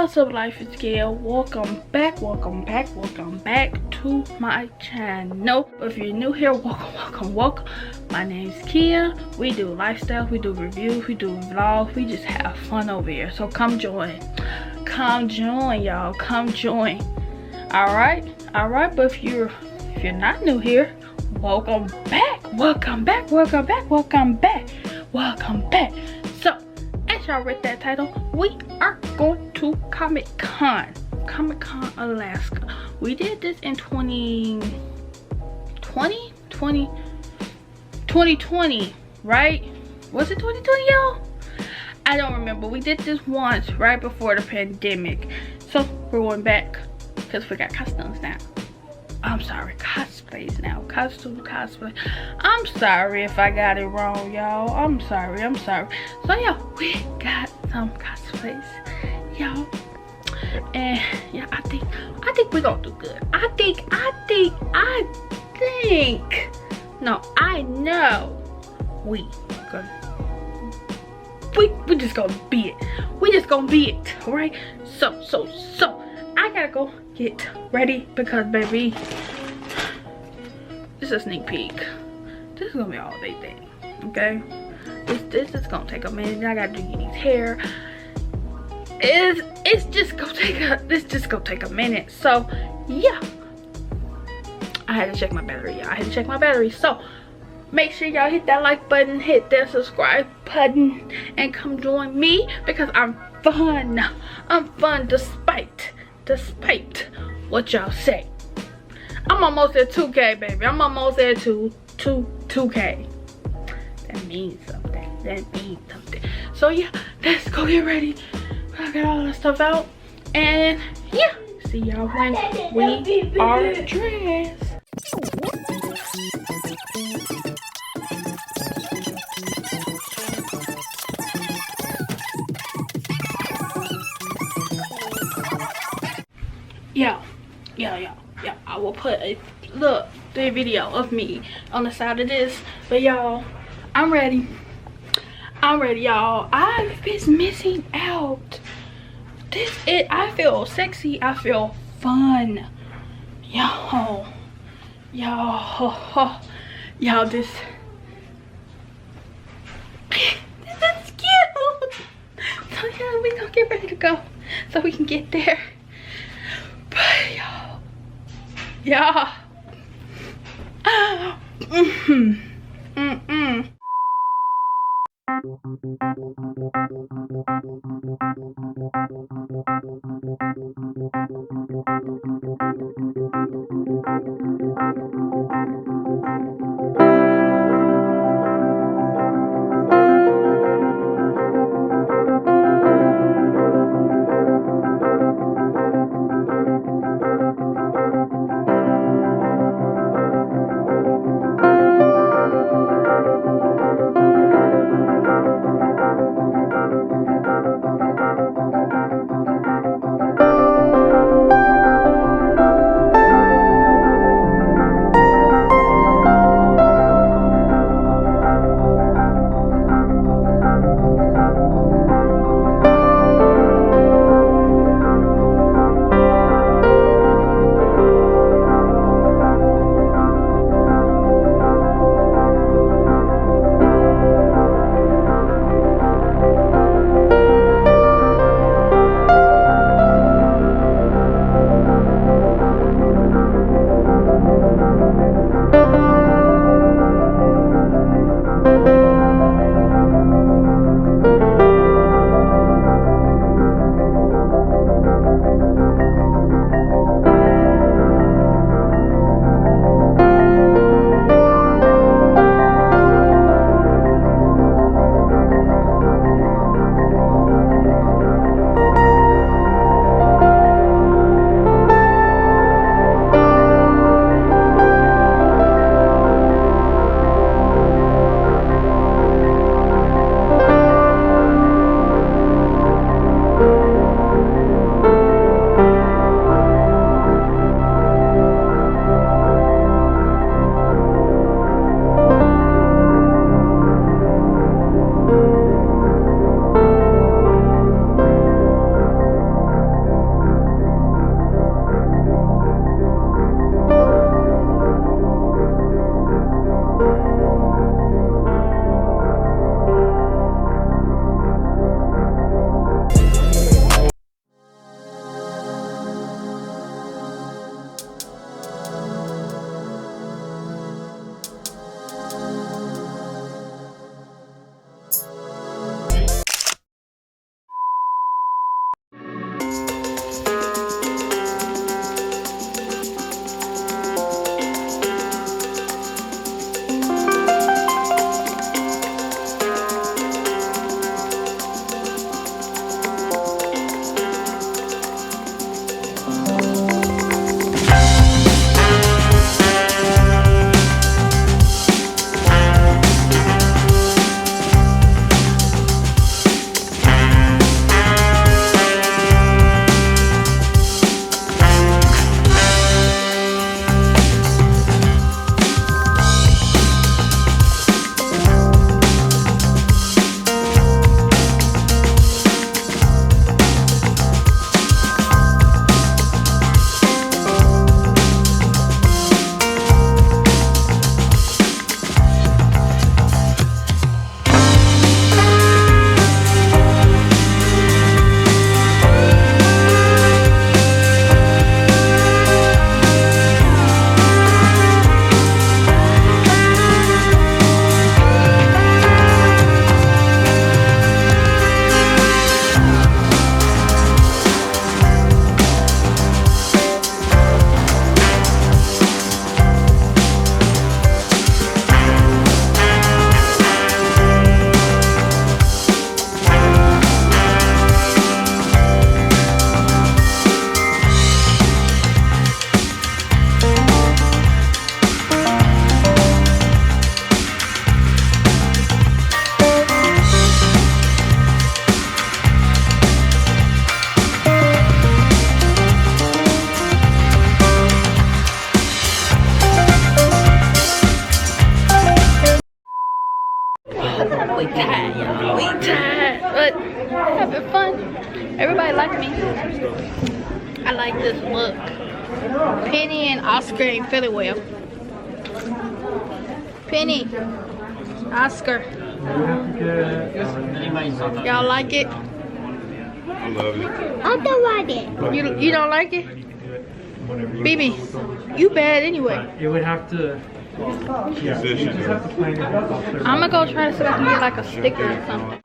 What's up, life is Gail. Welcome back to my channel. If you're new here, welcome. My name's Kia. We do lifestyle, we do reviews, we do vlogs, we just have fun over here. So come join y'all, come join. All right, but if you're not new here, welcome back. So as y'all read that title, we are going to Comic-Con Alaska. We did this in 2020, right? Was it 2020, y'all? I don't remember. We did this once right before the pandemic, so we're going back because we got costumes now. I'm sorry, cosplays now. Cosplay. I'm sorry if I got it wrong, y'all. I'm sorry. So yeah, we got some cosplays, y'all. And yeah, I think we're gonna do good. I know we just gonna be it. We just gonna be it, right? So I gotta go get ready because, baby, this is a sneak peek. This is gonna be all day thing, okay? This is gonna take a minute. I gotta do Yeti's hair. It's just gonna take a minute. So yeah, I had to check my battery, So make sure y'all hit that like button, hit that subscribe button, and come join me because I'm fun despite what y'all say. I'm almost at 2K, baby. I'm almost at 2K. That means something. So yeah, let's go get ready. I got all that stuff out, and yeah, see y'all when we are dressed. Yeah, I will put the video of me on the side of this. But y'all, I'm ready, y'all. I've been missing out. I feel sexy, I feel fun, y'all, this is cute. So yeah, we gonna get ready to go so we can get there. But y'all, Penny and Oscar ain't feeling well. Penny, Oscar. Y'all like it? I love it. I don't like it. You don't like it? BB, you bad anyway. It would have to. Musician. I'm gonna go try to see if I can get like a sticker or something.